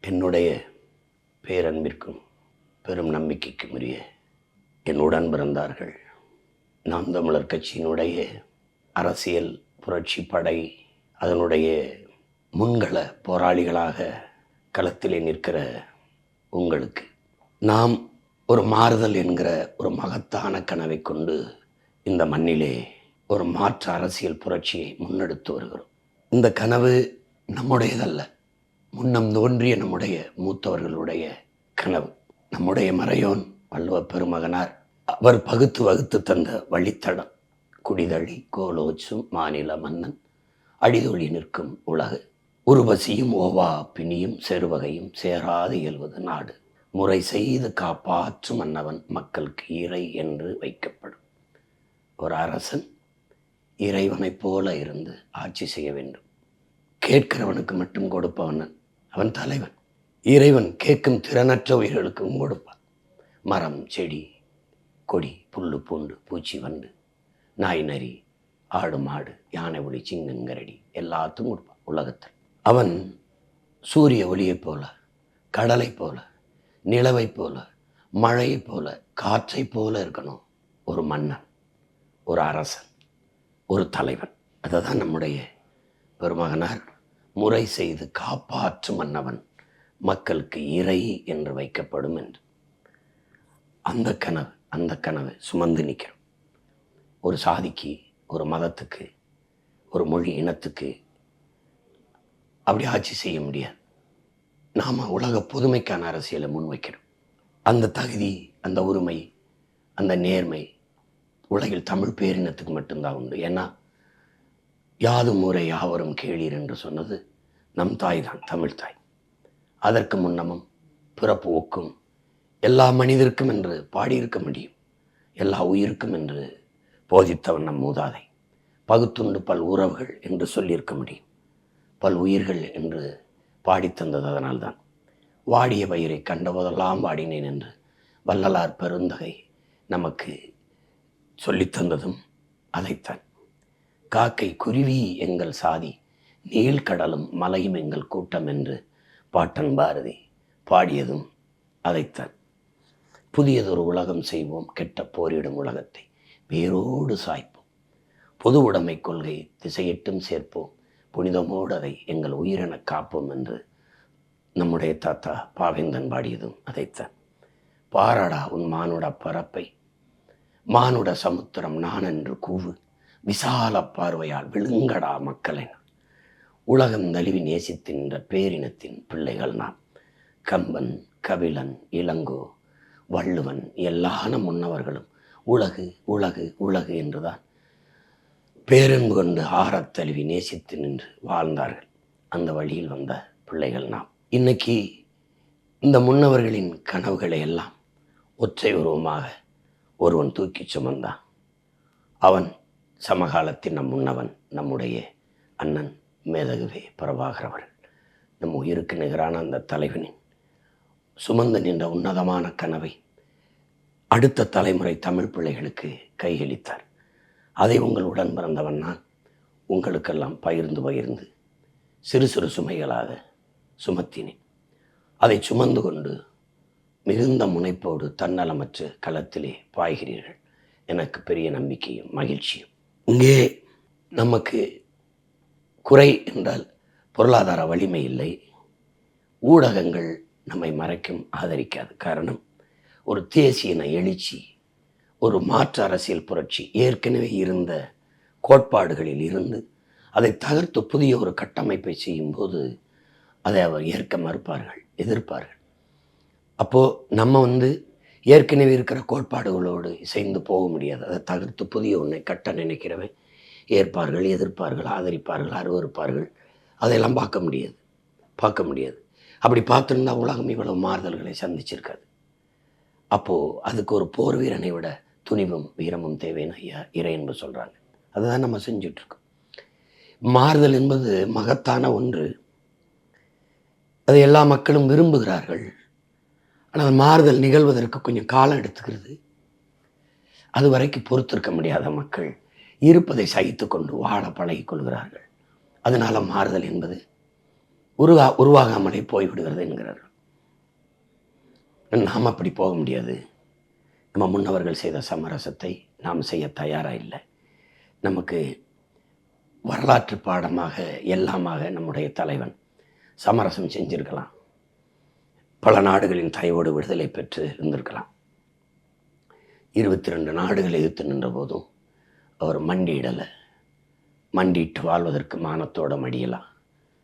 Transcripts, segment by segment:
என்னுடைய பேரன்பிற்கும் பெரும் நம்பிக்கைக்கும் உரிய என் உடன் பிறந்தார்கள். நாம் தமிழர் கட்சியினுடைய அரசியல் புரட்சி படை அதனுடைய முன்கள போராளிகளாக களத்திலே நிற்கிற உங்களுக்கு நாம் ஒரு மாறுதல் என்கிற ஒரு மகத்தான கனவை கொண்டு இந்த மண்ணிலே ஒரு மாற்று அரசியல் புரட்சியை முன்னெடுத்து வருகிறோம். இந்த கனவு நம்முடையதல்ல, முன்னம் தோன்றிய நம்முடைய மூத்தவர்களுடைய கனவு. நம்முடைய மறையோன் வள்ளுவ பெருமகனார் அவர் பகுத்து வகுத்து தந்த வழித்தடம். குடிதழி கோலோச்சும் மாநில மன்னன் அடிதொழி நிற்கும் உலகு, உருவசியும் ஓவா பிணியும் செருவகையும் சேராது இயல்வது நாடு, முறை செய்து காப்பாற்றும் மன்னவன் மக்களுக்கு இறை என்று வைக்கப்படும். ஒரு அரசன் இறைவனைப் போல இருந்து ஆட்சி செய்ய வேண்டும். கேட்கிறவனுக்கு மட்டும் கொடுப்பவன் அவன் தலைவன். இறைவன் கேட்கும் திறனற்ற உயிர்களுக்கும் கொடுப்பான். மரம் செடி கொடி புல்லு பூண்டு பூச்சி வண்டு நாய் நரி ஆடு மாடு யானை ஒளி சிங்கங்கரடி எல்லாத்துக்கும் கொடுப்பான் உலகத்தில். அவன் சூரிய ஒளியைப் போல, கடலை போல, நிலவை போல, மழையை போல, காற்றை போல இருக்கணும் ஒரு மன்னன், ஒரு அரசன், ஒரு தலைவன். அதை தான் நம்முடைய பெருமகனார் முறை செய்து காப்பாற்றும் மன்னவன் மக்களுக்கு இறை என்று வைக்கப்படும் என்று அந்த கனவை சுமந்து நிற்கிறோம். ஒரு சாதிக்கு, ஒரு மதத்துக்கு, ஒரு மொழி இனத்துக்கு அப்படி ஆட்சி செய்ய முடியாது. நாம் உலக பொதுமைக்கான அரசியலை முன்வைக்கிறோம். அந்த தகுதி, அந்த உரிமை, அந்த நேர்மை உலகில் தமிழ் பேரினத்துக்கு மட்டும்தான் உண்டு. ஏன்னா யாதும் ஊரே யாவரும் கேளீர் என்று சொன்னது நம் தாய் தான், தமிழ் தாய். அதற்கு முன்னமும் பிறப்பு ஒக்கும் எல்லா மனிதருக்கும் என்று பாடியிருக்க முடியும். எல்லா உயிருக்கும் என்று போதித்தவன் நம் மூதாதை. பகுத்துண்டு பல் உறவுகள் என்று சொல்லியிருக்க முடியும். பல் உயிர்கள் என்று பாடித்தந்தது அதனால்தான். வாடிய பயிரை கண்டபோதெல்லாம் வாடினேன் என்று வள்ளலார் பெருந்தகை நமக்கு சொல்லித்தந்ததும் அதைத்தான். காக்கை குருவி எங்கள் சாதி, நீள்கடலும் மலையும் எங்கள் கூட்டம் என்று பாட்டன் பாரதி பாடியதும் அதைத்தான். புதியதொரு உலகம் செய்வோம், கெட்ட போரிடும் உலகத்தை வேரோடு சாய்ப்போம், பொது உடைமை கொள்கை திசையிட்டும் சேர்ப்போம், புனிதமோடு அதை எங்கள் உயிரென காப்போம் என்று நம்முடைய தாத்தா பாவேந்தன் பாடியதும் அதைத்தான். பாராடா உன் மானுட பரப்பை, மானுட சமுத்திரம் நான் என்று கூவு, விசால பார்வையால் விழுங்கடா மக்களை, உலகம் தழுவி நேசித்தின்ற பேரினத்தின் பிள்ளைகள் நாம். கம்பன், கபிலன், இளங்கோ, வள்ளுவன் எல்லான முன்னவர்களும் உலகு உலகு உலகு என்றுதான் பேரன்பு கொண்டு ஆறத் தழுவி நேசித்து நின்று வாழ்ந்தார்கள். அந்த வழியில் வந்த பிள்ளைகள் நாம். இன்னைக்கு இந்த முன்னவர்களின் கனவுகளை எல்லாம் ஒற்றை உருவமாக ஒருவன் தூக்கி சுமந்தான். அவன் சமகாலத்தின் நம் முன்னவன், நம்முடைய அண்ணன் மேதகுவே பிரபாகர் அவர்கள். நம் உயிருக்கு நிகரான அந்த தலைவனின் சுமந்து நின்ற உன்னதமான கனவை அடுத்த தலைமுறை தமிழ் பிள்ளைகளுக்கு கையளித்தார். அதை உங்களுடன் பிறந்தவன் நான் உங்களுக்கெல்லாம் பகிர்ந்து சிறு சிறு சுமைகளாக சுமத்தினேன். அதை சுமந்து கொண்டு மிகுந்த முனைப்போடு தன்னலமற்ற களத்திலே பாய்கிறீர்கள். எனக்கு பெரிய நம்பிக்கையும் மகிழ்ச்சியும். இங்கே நமக்கு குறை என்றால் பொருளாதார வலிமை இல்லை. ஊடகங்கள் நம்மை மறைக்கும், ஆதரிக்காது. காரணம், ஒரு தேசிய எழுச்சி, ஒரு மாற்று அரசியல் புரட்சி ஏற்கனவே இருந்த கோட்பாடுகளில் இருந்து அதை தகர்த்து புதிய ஒரு கட்டமைப்பை செய்யும்போது அதை அவர் ஏற்க மறுப்பார்கள், எதிர்ப்பார்கள். அப்போது நம்ம ஏற்கனவே இருக்கிற கோட்பாடுகளோடு இசைந்து போக முடியாது. அதை தகர்த்து புதிய ஒன்றை கட்ட நினைக்கிறவன் ஏற்பார்கள், எதிர்ப்பார்கள், ஆதரிப்பார்கள், அருவருப்பார்கள். அதையெல்லாம் பார்க்க முடியாது. அப்படி பார்த்துருந்தா உலகம் இவ்வளவு மாறுதல்களை சந்திச்சிருக்காது. அப்போது அதுக்கு ஒரு போர் வீரனை விட துணிவும் வீரமும் தேவைன்னு ஐயா இறை என்பது சொல்கிறாங்க. அதுதான் நம்ம செஞ்சிட்ருக்கோம். மாறுதல் என்பது மகத்தான ஒன்று. அதை எல்லா மக்களும் விரும்புகிறார்கள். ஆனால் மாறுதல் நிகழ்வதற்கு கொஞ்சம் காலம் எடுத்துக்கிறது. அது வரைக்கும் பொறுத்திருக்க முடியாத மக்கள் இருப்பதை சகித்து கொண்டு வாழ பழகிக் கொள்கிறார்கள். அதனால் மாறுதல் என்பது உருவாகாமலே போய்விடுகிறது என்கிறார்கள். நாம் அப்படி போக முடியாது. நம்ம முன்னவர்கள் செய்த சமரசத்தை நாம் செய்ய தயாராக இல்லை. நமக்கு வரலாற்று பாடமாக எல்லாமாக நம்முடைய தலைவன் சமரசம் செஞ்சிருக்கலாம். பல நாடுகளின் தயவோடு விடுதலை பெற்று இருந்திருக்கலாம். 22 நாடுகளை எதிர்த்து நின்ற போதும் அவர் மண்டியிடலை. மண்டிட்டு வாழ்வதற்கு மானத்தோட மடியலாம்,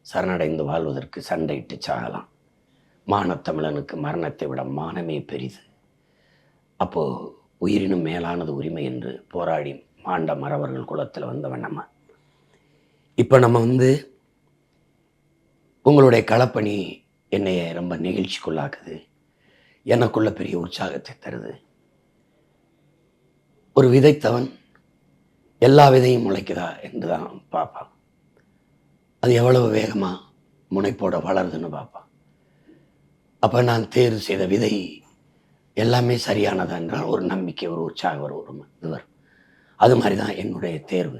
சரணடைந்து வாழ்வதற்கு சண்டையிட்டு சாகலாம். மானத்தமிழனுக்கு மரணத்தை விட மானமே பெரிது. அப்போது உயிரினும் மேலானது உரிமை என்று போராடி மாண்ட மறவர்கள் குலத்தில் வந்தவன் நம்ம. இப்போ நம்ம உங்களுடைய களப்பணி என்னைய ரொம்ப நெகிழ்ச்சிக்குள்ளாக்குது, எனக்குள்ள பெரிய உற்சாகத்தை தருது. ஒரு விதைத்தவன் எல்லா விதையும் முளைக்குதா என்று தான் பார்ப்பான். அது எவ்வளவு வேகமாக முனைப்போட வளருதுன்னு பார்ப்பான். அப்போ நான் தேர்வு செய்த விதை எல்லாமே சரியானதா என்றால் ஒரு நம்பிக்கை, ஒரு உற்சாகம் வரும், இது வரும். அது மாதிரி தான் என்னுடைய தேர்வு.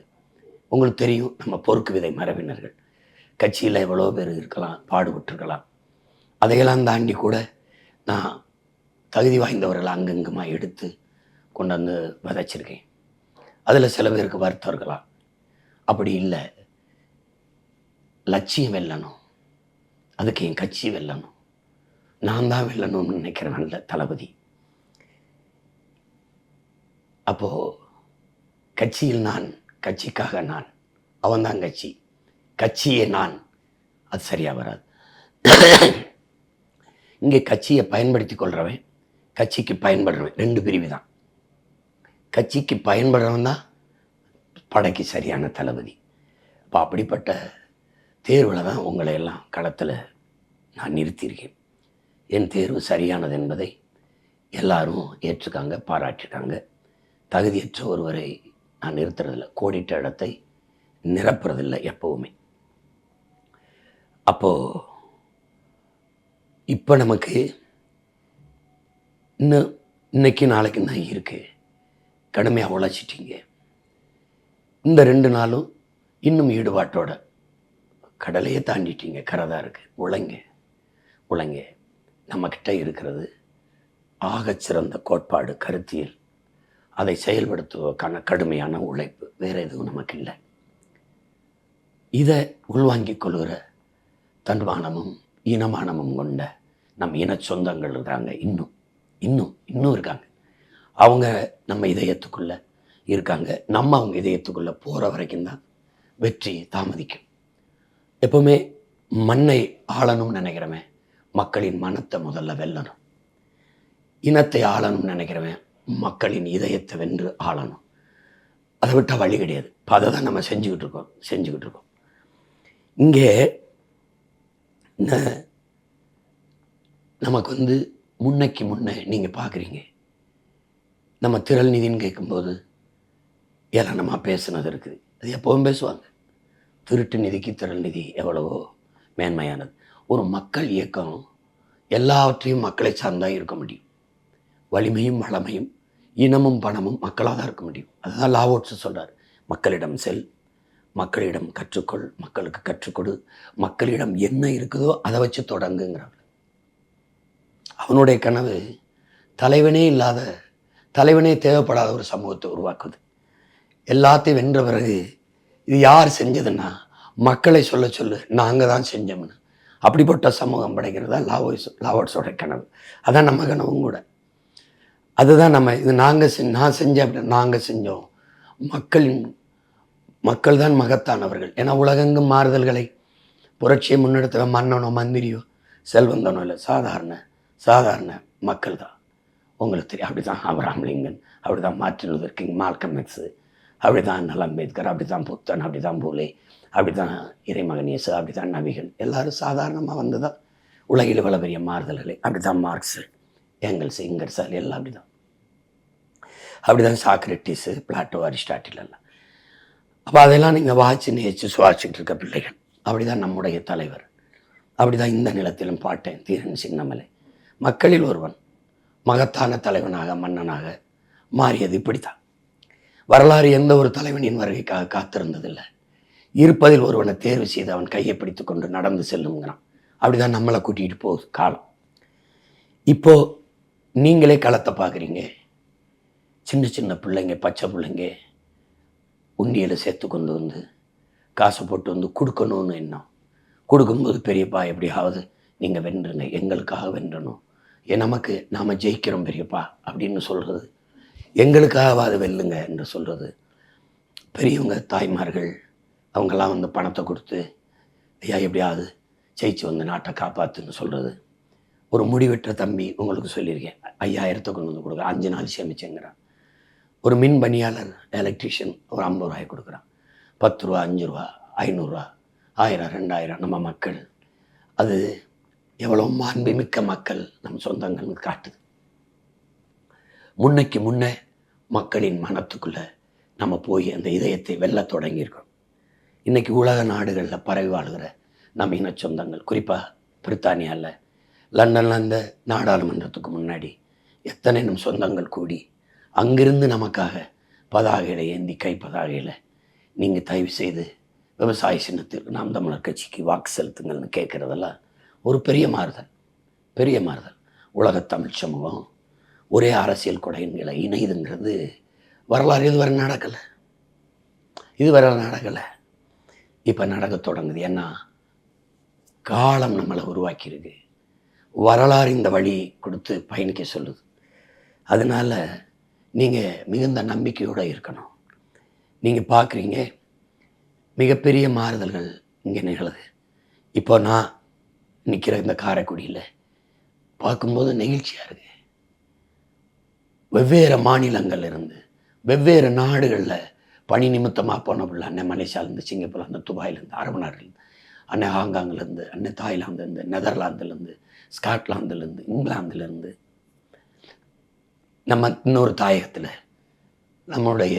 உங்களுக்கு தெரியும், நம்ம பொறுக்கு விதை மரபினர்கள் கட்சியில் எவ்வளோ பேர் இருக்கலாம், பாடுபட்டுருக்கலாம். அதையெல்லாம் தாண்டி கூட நான் தகுதி வாய்ந்தவர்களை அங்கங்குமா எடுத்து கொண்டு வந்து விதைச்சிருக்கேன். அதில் சில பேருக்கு வருத்தம் இருக்கலாம். அப்படி இல்லை, லட்சியம் வெல்லணும், அதுக்கு என் கட்சி வெல்லணும், நான் தான் வெல்லணும்னு நினைக்கிறேன் நல்ல தளபதி. அப்போது கட்சியில் நான், கட்சிக்காக நான், அவன்தான் கட்சி, கட்சியே நான், அது சரியாக வராது. இங்கே கட்சியை பயன்படுத்தி கொள்கிறவன், கட்சிக்கு பயன்படுறவன், 2 பிரிவு தான். கட்சிக்கு பயன்படுறவன் தான் படைக்கு சரியான தளபதி. அப்போ அப்படிப்பட்ட தேர்வில் தான் உங்களை எல்லாம் களத்தில் நான் நிறுத்தியிருக்கேன். என் தேர்வு சரியானது என்பதை எல்லாரும் ஏற்றுக்காங்க, பாராட்டிட்டாங்க. தகுதியற்ற ஒருவரை நான் நிறுத்துறதில்லை, கோடிட்ட இடத்தை நிரப்புறதில்லை எப்போவுமே. அப்போது இப்போ நமக்கு இன்னைக்கு நாளைக்கு தான் இருக்குது. கடுமையாக உழைச்சிட்டிங்க. இந்த 2 நாளும் இன்னும் ஈடுபாட்டோட கடலையே தாண்டிட்டீங்க. கரைதான் இருக்குது. உழைங்க. நம்மக்கிட்ட இருக்கிறது ஆகச்சிறந்த கோட்பாடு, கருத்தியல். அதை செயல்படுத்துவதற்கான கடுமையான உழைப்பு, வேறு எதுவும் நமக்கு இல்லை. இதை உள்வாங்கிக் கொள்கிற தன்மானமும் இனமானமும் கொண்ட நம் இன சொந்தங்கள் இருக்காங்க. இன்னும் இருக்காங்க. அவங்க நம்ம இதயத்துக்குள்ளே இருக்காங்க. நம்ம அவங்க இதயத்துக்குள்ளே போகிற வரைக்கும் தான் வெற்றி தாமதிக்கும். எப்பவுமே மண்ணை ஆளணும்னு நினைக்கிறவன் மக்களின் மனத்தை முதல்ல வெல்லணும். இனத்தை ஆளணும்னு நினைக்கிறவன் மக்களின் இதயத்தை வென்று ஆளணும். அதை விட்டால் வழி கிடையாது. இப்போ அதை தான் நம்ம செஞ்சுக்கிட்டு இருக்கோம். இங்கே நமக்கு முன்னைக்கு முன்னே நீங்கள் பார்க்குறீங்க, நம்ம திரள் நிதின்னு கேட்கும்போது ஏளனமாக பேசுனது இருக்குது. அது எப்போவும் பேசுவாங்க. திருட்டு நிதிக்கு திரள் நிதி எவ்வளவோ மேன்மையானது. ஒரு மக்கள் இயக்கம் எல்லாவற்றையும் மக்களை சார்ந்தான் இருக்க முடியும். வலிமையும் வளமையும் இனமும் பணமும் மக்களாக தான் இருக்க முடியும். அதுதான் லாவோட்ஸ் சொல்கிறார். மக்களிடம் செல், மக்களிடம் கற்றுக்கொள், மக்களுக்கு கற்றுக்கொடு, மக்களிடம் என்ன இருக்குதோ அதை வச்சு தொடங்குங்கிறார். அவனுடைய கனவு தலைவனே தேவைப்படாத ஒரு சமூகத்தை உருவாக்குது. எல்லாத்தையும் வென்ற பிறகு இது யார் செஞ்சதுன்னா மக்களை சொல்லு நாங்கள் தான் செஞ்சோம்னு அப்படிப்பட்ட சமூகம் படைக்கிறது தான் லாவோட்ஸோட கனவு. அதான் நம்ம கனவும் கூட. அதுதான் நம்ம இது நான் செஞ்சேன் அப்படின்னு நாங்கள் செஞ்சோம். மக்கள் தான் மகத்தானவர்கள். ஏன்னா உலகெங்கும் மாறுதல்களை புரட்சியை முன்னெடுத்த மன்னனோ மந்திரியோ செல்வந்தனோ இல்லை, சாதாரண மக்கள் தான். உங்களுக்கு தெரியும். அப்படி தான் ஆபிரகாம் லிங்கன், அப்படி தான் Martin Luther king, Malcolm x, அப்படி தான் அம்பேத்கர், அப்படி தான் புத்தன், அப்படி தான் பூலே, அப்படி தான் இறைமகன் இயேசு, அப்படி தான் நபிகள். எல்லோரும் சாதாரணமாக வந்து தான் உலகில் இவ்வளோ பெரிய மாறுதல்களை. அப்படி தான் மார்க்ஸு, ஏங்கல்ஸு, இங்கர்ஸால் எல்லாம் அப்படி தான் சாக்ரட்டிஸு, பிளாட்டோ, அரிஸ்டாட்டில் எல்லாம். அப்போ அதெல்லாம் நீங்கள் வாய்ச்சி நேச்சு சுவாசிச்சுட்டு இருக்க பிள்ளைகள். அப்படி தான் நம்முடைய தலைவர். அப்படி தான் இந்த நிலத்திலும் பாட்டேன் தீரன் சின்னமலை மக்களில் ஒருவன் மகத்தான தலைவனாக மன்னனாக மாறியது இப்படி தான். வரலாறு எந்த ஒரு தலைவனின் வருகைக்காக காத்திருந்ததில்லை. இருப்பதில் ஒருவனை தேர்வு செய்து அவன் கையை பிடித்து கொண்டு நடந்து செல்லுங்கிறான். அப்படிதான் நம்மளை கூட்டிகிட்டு போகுது காலம். இப்போ நீங்களே களத்தை பார்க்குறீங்க. சின்ன சின்ன பிள்ளைங்க, பச்சை பிள்ளைங்க உண்டியலை சேர்த்து கொண்டு வந்து காசை போட்டு வந்து கொடுக்கணும்னு எண்ணம். கொடுக்கும்போது பெரியப்பா எப்படியாவது நீங்கள் வென்றுங்க, எங்களுக்காக வென்றணும், நமக்கு நாம் ஜெயிக்கிறோம் பெரியப்பா அப்படின்னு சொல்கிறது, எங்களுக்காகவாது வெல்லுங்க என்று சொல்கிறது. பெரியவங்க தாய்மார்கள் அவங்கெல்லாம் வந்து பணத்தை கொடுத்து ஐயா எப்படியாவது ஜெயிச்சு வந்து நாட்டை காப்பாற்றுன்னு சொல்கிறது. ஒரு முடிவெற்ற தம்பி உங்களுக்கு சொல்லியிருக்கேன், 5000 கொண்டு வந்து கொடுக்குறான், 5 நாள் சேமிச்சுங்கிறான். ஒரு மின் பணியாளர் எலக்ட்ரிஷியன் ஒரு 50 ரூபாய் கொடுக்குறான். 10 ரூபா, 5 ரூபா, 500 ரூபா, 1000, 2000 நம்ம மக்கள். அது எவ்வளோ மாண்புமிக்க மக்கள் நம் சொந்தங்கள்னு காட்டுது. முன்னைக்கு முன்னே மக்களின் மனத்துக்குள்ளே நம்ம போய் அந்த இதயத்தை வெல்ல தொடங்கியிருக்கோம். இன்றைக்கி உலக நாடுகளில் பரவி வாழ்கிற நம்ம இன சொந்தங்கள், குறிப்பாக பிரித்தானியாவில் லண்டனில் அந்த நாடாளுமன்றத்துக்கு முன்னாடி எத்தனை நம் சொந்தங்கள் கூடி அங்கிருந்து நமக்காக பதாகைகளை ஏந்தி, கை பதாகையில் நீங்கள் தயவு செய்து விவசாய சின்னத்திற்கு நாம் தமிழர் கட்சிக்கு வாக்கு செலுத்துங்கள்னு கேட்குறதெல்லாம் ஒரு பெரிய மாறுதல், பெரிய மாறுதல். உலகத் தமிழ் சமூகம் ஒரே அரசியல் கொடைகளை இணையுதுங்கிறது வரலாறு இதுவரை நடக்கலை, இதுவரை நடக்கலை. இப்போ நடக்க தொடங்குது. ஏன்னா காலம் நம்மளை உருவாக்கியிருக்கு, வரலாறு இந்த வழி கொடுத்து பயணிக்க சொல்லுது. அதனால் நீங்கள் மிகுந்த நம்பிக்கையோடு இருக்கணும். நீங்கள் பார்க்குறீங்க மிகப்பெரிய மாறுதல்கள் இங்கே நிகழுது. இப்போ நான் நிற்கிற இந்த காரைக்குடியில் பார்க்கும்போது நெகிழ்ச்சியாக இருக்குது. வெவ்வேறு மாநிலங்கள் இருந்து வெவ்வேறு நாடுகளில் பணி நிமித்தமாக போன பிள்ளை, அண்ணன் மலேசியாவிலேருந்து, சிங்கப்பூர்லேருந்து, துபாயிலேருந்து, அரபு நாடுலேருந்து, அண்ணன் ஹாங்காங்லேருந்து, அண்ணன் தாய்லாந்துலேருந்து, நெதர்லாந்துலேருந்து, ஸ்காட்லாந்துலேருந்து, இங்கிலாந்துலேருந்து, நம்ம இன்னொரு தாயகத்தில் நம்முடைய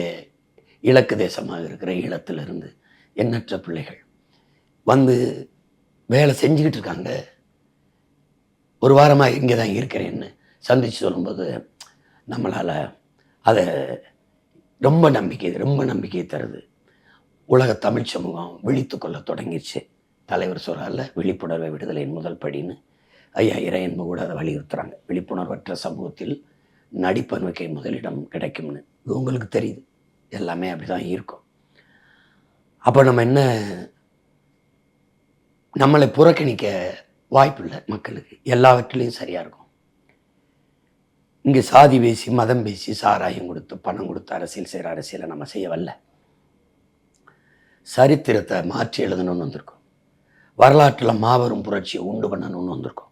இலக்கு தேசமாக இருக்கிற ஈழத்திலிருந்து எண்ணற்ற பிள்ளைகள் வந்து வேலை செஞ்சுக்கிட்டு இருக்காங்க. ஒரு வாரமாக இங்கே தான் இருக்கிறேன்னு சந்தித்து சொல்லும்போது நம்மளால் அதை ரொம்ப நம்பிக்கை தருது. உலக தமிழ் சமூகம் விழித்து கொள்ள தொடங்கிடுச்சு. தலைவர் சொல்கிறார்ல, விழிப்புணர்வை விடுதலையின் முதல் படின்னு. ஐயா இறையன்பு கூட அதை வலியுறுத்துகிறாங்க. விழிப்புணர்வற்ற சமூகத்தில் நடிப்பனுக்கே முதலிடம் கிடைக்கும்னு. இது உங்களுக்கு தெரியுது, எல்லாமே அப்படி தான் இருக்கும். அப்போ நம்ம என்ன, நம்மளை புறக்கணிக்க வாய்ப்பு இல்லை. மக்களுக்கு எல்லாவற்றிலையும் சரியாக இருக்கும். இங்கே சாதி பேசி, மதம் பேசி, சாராயம் கொடுத்து, பணம் கொடுத்து அரசியல் செய்கிற அரசியலை நம்ம செய்ய வரல. சரித்திரத்தை மாற்றி எழுதணும்னு வந்திருக்கோம். வரலாற்றில் மாபெரும் புரட்சியை உண்டு பண்ணணும்னு வந்திருக்கோம்.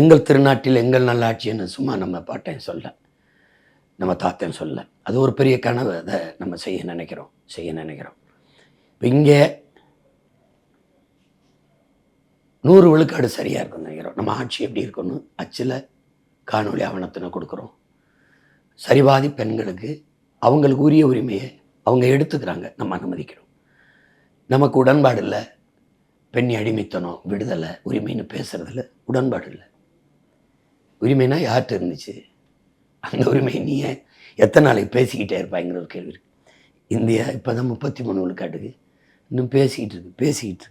எங்கள் திருநாட்டில் எங்கள் நல்லாட்சின்னு சும்மா நம்ம பாட்டையும் சொல்ல, நம்ம தாத்தையும் சொல்ல, அது ஒரு பெரிய கனவு. அதை நம்ம செய்ய நினைக்கிறோம். இப்போ இங்கே 100 விழுக்காடு சரியாக இருக்குன்னு நினைக்கிறோம். நம்ம ஆட்சி எப்படி இருக்குன்னு அச்சில் காணொலி ஆவணத்தினை கொடுக்குறோம். சரிவாதி பெண்களுக்கு அவங்களுக்கு உரிய உரிமையை அவங்க எடுத்துக்கிறாங்க, நம்ம அனுமதிக்கிறோம். நமக்கு உடன்பாடு இல்லை. பெண் அடிமைத்தனம், விடுதலை, உரிமைன்னு பேசுகிறதுல உடன்பாடு இல்லை. உரிமைனா யார்கிட்ட இருந்துச்சு? அந்த உரிமை நீ எத்தனை நாளைக்கு பேசிக்கிட்டே இருப்பாங்கிற ஒரு கேள்வி இருக்குது. இந்தியா இப்போ தான் 33 விழுக்காட்டுக்கு இன்னும் பேசிக்கிட்டு இருக்கு.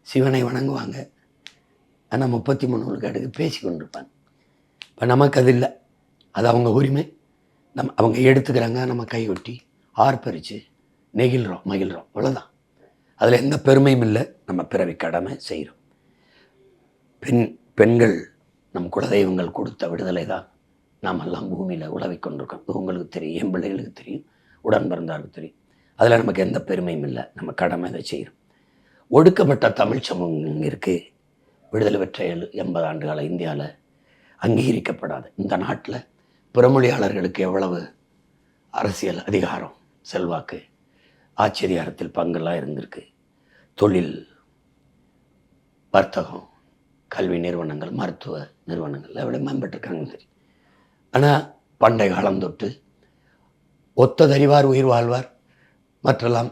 சிவனை வணங்குவாங்க, ஆனால் 33 விழுக்காட்டுக்கு பேசி கொண்டு இருப்பாங்க. இப்போ நமக்கு அது இல்லை. அது அவங்க உரிமை. அவங்க எடுத்துக்கிறாங்க, நம்ம கையொட்டி ஆர்ப்பரித்து மகிழ்கிறோம், அவ்வளோதான். அதில் எந்த பெருமையும் இல்லை. நம்ம பிறவி கடமை செய்கிறோம். பெண்கள் நம் குலதெய்வங்கள் கொடுத்த விடுதலை தான் நாம் எல்லாம் பூமியில் உழவி கொண்டிருக்கோம். உங்களுக்கு தெரியும், என் பிள்ளைகளுக்கு தெரியும், உடன் பிறந்தாருக்கு தெரியும். அதில் நமக்கு எந்த பெருமையும் இல்லை. நம்ம கடமை இதை செய்கிறோம். ஒடுக்கப்பட்ட தமிழ் சமூகம் இருக்குது. விடுதலை பெற்ற 80 ஆண்டுகால இந்தியாவில் அங்கீகரிக்கப்படாது இந்த நாட்டில் பிறமொழியாளர்களுக்கு எவ்வளவு அரசியல் அதிகாரம், செல்வாக்கு, ஆட்சி அதிகாரத்தில் பங்கெல்லாம் இருந்திருக்கு. தொழில், வர்த்தகம், கல்வி நிறுவனங்கள், மருத்துவ நிறுவனங்கள் எவ்வளோ மேம்பட்டிருக்காங்கன்னு தெரியும். ஆனால் பண்டைய காலம் தொட்டு ஒத்ததறிவார் உயிர் வாழ்வார், மற்றெல்லாம்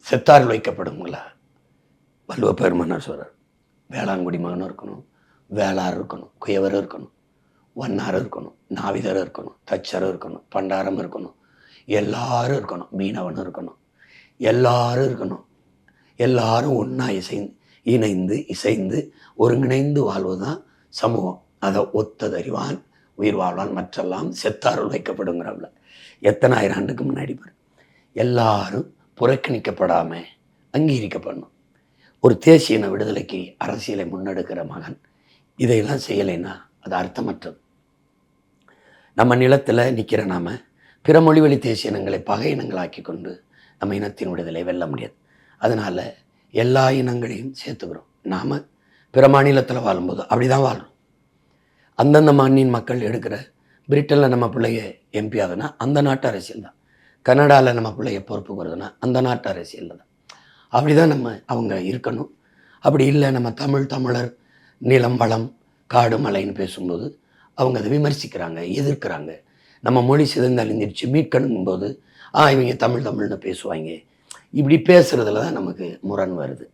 செத்தாரில் வைக்கப்படுங்களா. வள்ளுவ பெருமன்னர் சொல்கிறார், வேளாண்குடி மகனும் இருக்கணும், வேளார் இருக்கணும், குயவர் இருக்கணும், வண்ணார் இருக்கணும், நாவிதர் இருக்கணும், தச்சர் இருக்கணும், பண்டாரம் இருக்கணும், எல்லாரும் இருக்கணும், மீனவன் இருக்கணும். எல்லாரும் இருக்கணும். எல்லாரும் ஒன்றா இணைந்து இசைந்து ஒருங்கிணைந்து வாழ்வது தான் சமூகம். அதை ஒத்ததறிவான் உயிர் வாழ்வான் மற்றெல்லாம் செத்தாருள் வைக்கப்படுங்கிறவள எத்தனை ஆயிரம் ஆண்டுக்கு முன்னாடி பாரு. எல்லாரும் புறக்கணிக்கப்படாமல் அங்கீகரிக்கப்படணும். ஒரு தேசிய இன விடுதலைக்கு அரசியலை முன்னெடுக்கிற மகன் இதையெல்லாம் செய்யலைன்னா அது அர்த்தமற்றது. நம்ம நிலத்தில் நிற்கிற நாம் பிற மொழிவழி தேசிய இனங்களை பகை இனங்களாக்கி கொண்டு நம்ம இனத்தின் விடுதலை வெல்ல முடியாது. அதனால் எல்லா இனங்களையும் சேர்த்துக்கிறோம். நாம் பிற மாநிலத்தில் வாழும்போது அப்படி தான் வாழ்கிறோம். அந்தந்த மாநில மக்கள் எடுக்கிற பிரிட்டனில் நம்ம பிள்ளைய எம்பி ஆகுதுன்னா அந்த நாட்டு அரசியல் தான். கனடாவில் நம்ம பிள்ளைய பொறுப்புக்கு வருதுன்னா அந்த நாட்டு அரசியலில் தான். அப்படி தான் நம்ம அவங்க இருக்கணும். அப்படி இல்லை நம்ம தமிழர் நிலம் வளம் காடு மலைன்னு பேசும்போது அவங்க அதை விமர்சிக்கிறாங்க, எதிர்க்கிறாங்க. நம்ம மொழி சிதைந்தழிஞ்சிருச்சு மீட்கணும் போது இவங்க தமிழ்னு பேசுவாங்க. இப்படி பேசுகிறதுல தான் நமக்கு முரண் வருது.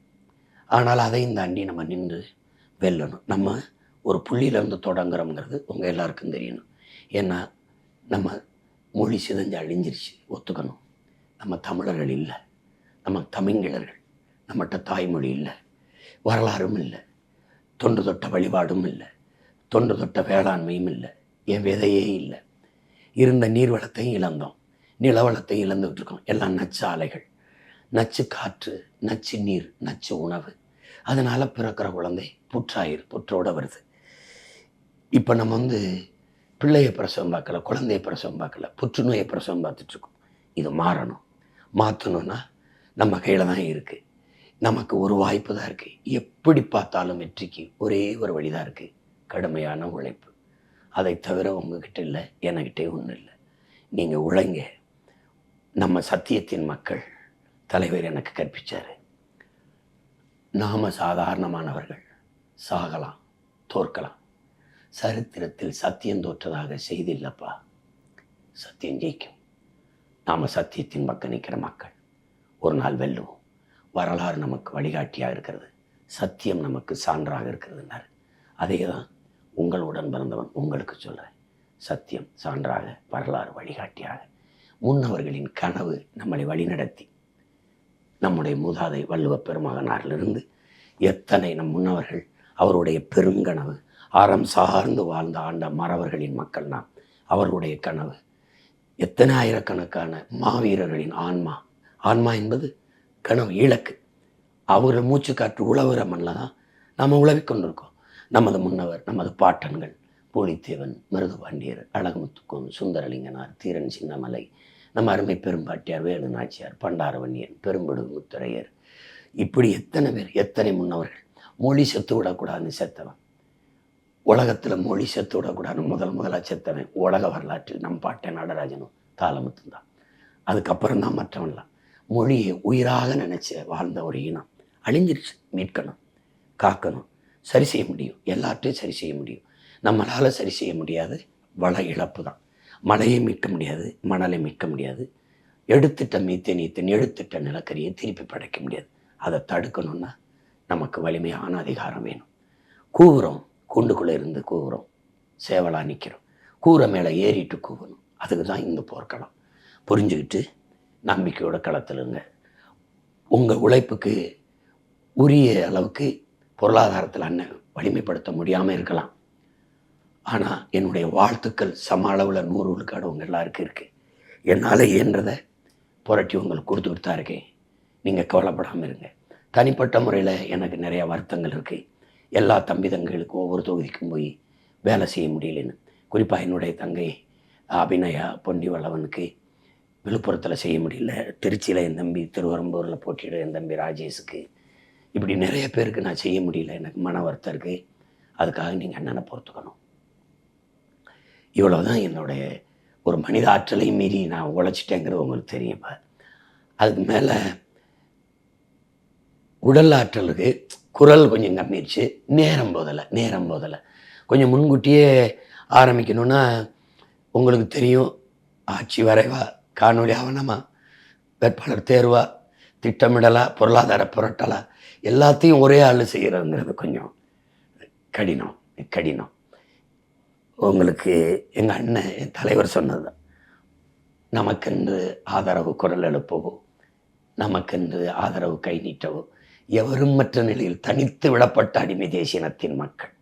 ஆனால் அதையும் தாண்டி நம்ம நின்று வெல்லணும். நம்ம ஒரு புள்ளியிலேருந்து தொடங்குறோங்கிறது உங்கள் எல்லாருக்கும் தெரியணும். ஏன்னா நம்ம மொழி சிதைஞ்சு அழிஞ்சிருச்சு, ஒத்துக்கணும். நம்ம தமிழர்கள் இல்லை, நம்ம தமிழர்கள், நம்மகிட்ட தாய்மொழி இல்லை, வரலாறும் இல்லை, தொன்று தொட்ட வழிபாடும் இல்லை, தொன்று தொட்ட வேளாண்மையும் இல்லை, என் விதையே இல்லை. இருந்த நீர்வளத்தையும் இழந்தோம், நிலவளத்தையும் இழந்துகிட்டு இருக்கோம். எல்லாம் நச்சு ஆலைகள், நச்சு காற்று, நச்சு நீர், நச்சு உணவு. அதனால் பிறக்கிற குழந்தை புற்றோட வருது. இப்போ நம்ம பிள்ளையை பிரசவம் பார்க்கல, குழந்தைய பிரசவம் பார்க்கல, புற்றுநோயை பிரசவம் பார்த்துட்ருக்கோம். இது மாறணும். மாற்றணுன்னா நம்ம கையில் தான் இருக்குது. நமக்கு ஒரு வாய்ப்பு தான் இருக்குது. எப்படி பார்த்தாலும் வெற்றிக்கு ஒரே ஒரு வழி தான் இருக்குது, கடுமையான உழைப்பு. அதை தவிர உங்ககிட்ட இல்லை, என்கிட்டே ஒன்றும் இல்லை. நீங்கள் உழைங்க. நம்ம சத்தியத்தின் மக்கள் தலைவர் எனக்கு கற்பித்தார். நாம் சாதாரணமானவர்கள், சாகலாம், தோற்கலாம். சரித்திரத்தில் சத்தியம் தோற்றதாக செய்தி இல்லைப்பா. சத்தியம் ஜெயிக்கும். நாம் சத்தியத்தின் பக்கம் நிற்கிற மக்கள் ஒரு நாள் வெல்லுவோம். வரலாறு நமக்கு வழிகாட்டியாக இருக்கிறது, சத்தியம் நமக்கு சான்றாக இருக்கிறதுனாரு. அதே தான் உங்களுடன் பிறந்தவன் உங்களுக்கு சொல்கிறேன். சத்தியம் சான்றாக, வரலாறு வழிகாட்டியாக, முன்னவர்களின் கனவு நம்மளை வழிநடத்தி, நம்முடைய மூதாதை வள்ளுவ பெருமகனாரிலிருந்து எத்தனை நம் முன்னவர்கள் அவருடைய பெருங்கனவு அறம் சார்ந்து வாழ்ந்த ஆண்ட மறவர்களின் மக்கள் நாம். அவர்களுடைய கனவு எத்தனை ஆயிரக்கணக்கான மாவீரர்களின் ஆன்மா என்பது கனவு, இலக்கு. அவர்கள் மூச்சு காற்று உழவுற மண்ணில் தான் நாம் உழவிக் கொண்டிருக்கோம். நமது முன்னவர், நமது பாட்டன்கள் பூலித்தேவன், மருதுபாண்டியர், அழகுமுத்துக்கோன், சுந்தரலிங்கனார், தீரன் சின்னமலை, நம்ம அருமை பெரும்பாட்டியார், வேலு நாச்சியார், பண்டாரவன்னியன், பெரும்படு முத்துரையர், இப்படி எத்தனை பேர், எத்தனை முன்னவர்கள். மொழி செத்து விடக்கூடாதுன்னு செத்தவன், உலகத்தில் மொழி செத்து விடக்கூடாதுன்னு முதலாக செத்தவன் உலக வரலாற்றில் நம் பாட்டன் நடராஜனும் தாளமுத்தும் தான். அதுக்கப்புறம் தான் மற்றவன்லாம். மொழியை உயிராக நினச்சி வாழ்ந்த ஒரு இனம் அழிஞ்சிருச்சு. மீட்கணும், காக்கணும், சரி செய்ய முடியும். எல்லாத்தையும் சரி செய்ய முடியும். நம்மளால் சரி செய்ய முடியாது வள இழப்பு தான். மழையை மீட்க முடியாது, மணலை மீட்க முடியாது, எடுத்துட்ட மீத்தேன் எடுத்துட்ட நிலக்கரியை திருப்பி படைக்க முடியாது. அதை தடுக்கணும்னா நமக்கு வலிமையான அதிகாரம் வேணும். கூவுறோம், கூண்டுக்குள்ளே இருந்து கூவுறோம், சேவலாக நிற்கிறோம். கூரை மேலே ஏறிட்டு கூவணும். அதுக்கு தான் இந்த போர்க்களம். புரிஞ்சுக்கிட்டு நம்பிக்கையோட களத்திலுங்க. உங்கள் உழைப்புக்கு உரிய அளவுக்கு பொருளாதாரத்தில் அண்ணன் வலிமைப்படுத்த முடியாமல் இருக்கலாம். ஆனால் என்னுடைய வாழ்த்துக்கள் சம அளவில் 100 விழுக்காடு உங்கள் எல்லாருக்கும் இருக்குது. என்னால் இயன்றதை புரட்டி உங்களுக்கு கொடுத்துக்கிட்டு தான் இருக்கேன். நீங்கள் கவலைப்படாமல் இருங்க. தனிப்பட்ட முறையில் எனக்கு நிறையா வருத்தங்கள் இருக்குது. எல்லா தம்பி தங்கைகளுக்கும் ஒவ்வொரு தொகுதிக்கும் போய் வேலை செய்ய முடியலன்னு. குறிப்பாக என்னுடைய தங்கை அபிநயா பொன்னிவளவனுக்கு விழுப்புரத்தில் செய்ய முடியல, திருச்சியில் என் தம்பி, திருவரம்பூரில் போட்டியிட என் தம்பி ராஜேஷுக்கு, இப்படி நிறைய பேருக்கு நான் செய்ய முடியல. எனக்கு மன வருத்தம் இருக்குது. அதுக்காக நீங்கள் அண்ணனை பொறுத்துக்கணும். இவ்வளோ தான் என்னுடைய ஒரு மனித ஆற்றலையும் மீறி நான் உழைச்சிட்டேங்கிறது உங்களுக்கு தெரியுமா. அதுக்கு மேலே உடல் ஆற்றலுக்கு குரல் கொஞ்சம் கம்மிடுச்சு. நேரம் போதலை கொஞ்சம் முன்கூட்டியே ஆரம்பிக்கணுன்னா உங்களுக்கு தெரியும். ஆட்சி வரைவா, காணொலி ஆவணமா, வேட்பாளர் தேர்வா, திட்டமிடலா, பொருளாதார புரட்டலா, எல்லாத்தையும் ஒரே ஆள் செய்கிறதுங்கிறது கொஞ்சம் கடினம். உங்களுக்கு எங்கள் அண்ணன், என் தலைவர் சொன்னது தான், நமக்கென்று ஆதரவு குரல் எழுப்பவோ, நமக்கென்று ஆதரவு கை நீட்டவோ எவரும் மற்ற நிலையில் தனித்து விடப்பட்ட அடிமை தேசியனத்தின் மக்கள்.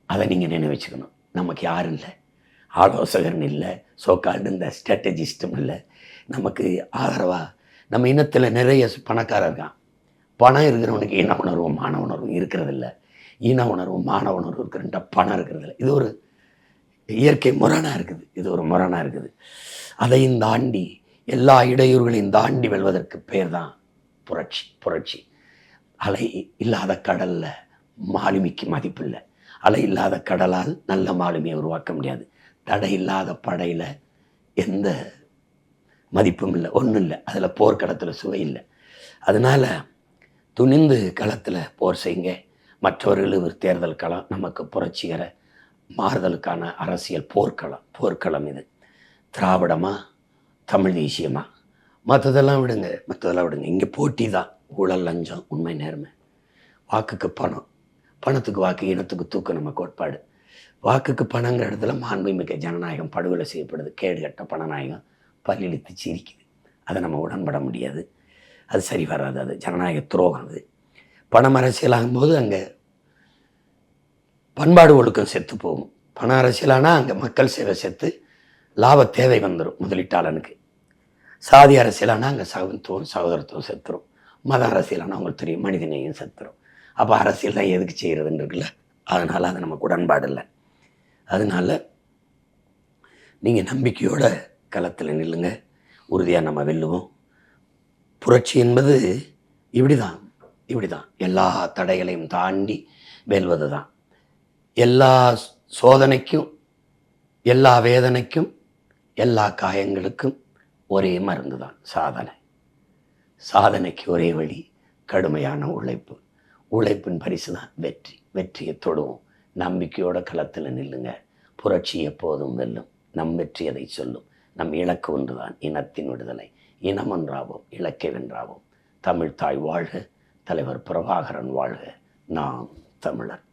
அதை நீங்கள் நினைவச்சுக்கணும். நமக்கு யாரும் இல்லை, ஆலோசகர்னு இல்லை, சோக்கால்டு இந்த ஸ்ட்ராட்டஜிஸ்டும் இல்லை. நமக்கு ஆதரவாக நம்ம இனத்தில் நிறைய பணக்காரர் இருக்கான். பணம் இருக்கிறவனுக்கு இன உணர்வும் மான உணர்வும் இருக்கிறதில்ல. இன உணர்வும் மான உணர்வும் இருக்கிற பணம் இருக்கிறதில்ல. இது ஒரு இயற்கை முரணாக இருக்குது. இது ஒரு முரணாக இருக்குது. அதையும் தாண்டி எல்லா இடையூறுகளையும் தாண்டி வெல்வதற்கு பேர் தான் புரட்சி. புரட்சி. அலை இல்லாத கடலில் மாலுமிக்கு மதிப்பு இல்லை. அலை இல்லாத கடலால் நல்ல மாலுமியை உருவாக்க முடியாது. தடை இல்லாத படையில் எந்த மதிப்பும் இல்லை, ஒன்றும் இல்லை. அதில் போர்க்களத்தில் சுவை இல்லை. அதனால் துணிந்து களத்தில் போர் செய்யுங்க. மற்றவர்கள் ஒரு தேர்தல் களம், நமக்கு புரட்சிகர மாறுதலுக்கான அரசியல் போர்க்களம் இது. திராவிடமா தமிழ் தேசியமா மற்றதெல்லாம் விடுங்க. இங்கே போட்டி தான். ஊழல், லஞ்சம், உண்மை, நேர்மை. வாக்குக்கு பணம், பணத்துக்கு வாக்கு, இனத்துக்கு தூக்கம் நம்ம கோட்பாடு. வாக்குக்கு பணங்கிற இடத்துல மாண்புமிக்க ஜனநாயகம் படுகொலை செய்யப்படுது. கேடுகட்ட பணநாயகம் பல்லிழித்து சிரிக்குது. அதை நம்ம உடன்பட முடியாது. அது சரி வராது. அது ஜனநாயக துரோகம். அது பணம் அரசியலாகும்போது அங்கே பண்பாடு ஒழுக்கம் செத்து போகும். பண அரசியலானால் அங்கே மக்கள் சேவை செத்து லாப தேவை வந்துடும் முதலீட்டாளனுக்கு. சாதி அரசியலானால் அங்கே சகோதரத்துவம் செத்துரும். மத அரசியலானால் அவங்களுக்கு தெரியும் மனிதனையும் செத்துரும். அப்போ அரசியல் தான் எதுக்கு செய்கிறதுன்னு இருக்குல்ல. அதனால் அது நமக்கு உடன்பாடு இல்லை. அதனால் நீங்கள் நம்பிக்கையோட களத்தில் நில்லுங்க. உறுதியாக நம்ம வெல்லுவோம். புரட்சி என்பது இப்படி தான் எல்லா தடைகளையும் தாண்டி வெல்வது தான். எல்லா சோதனைக்கும், எல்லா வேதனைக்கும், எல்லா காயங்களுக்கும் ஒரே மருந்து தான் சாதனை. சாதனைக்கு ஒரே வழி கடுமையான உழைப்பு. உழைப்பின் பரிசு தான் வெற்றி. வெற்றியை தொடுவோம். நம்பிக்கையோட களத்தில் நில்லுங்க. புரட்சி எப்போதும் வெல்லும். நம் வெற்றி அதை சொல்லும். நம் இலக்கு ஒன்றுதான், இனத்தின் விடுதலை. இனம் ஒன்றாவோம், இலக்கை வென்றாவோம். தமிழ் தாய் வாழ்க. தலைவர் பிரபாகரன் வாழ்க. நாம் தமிழர்.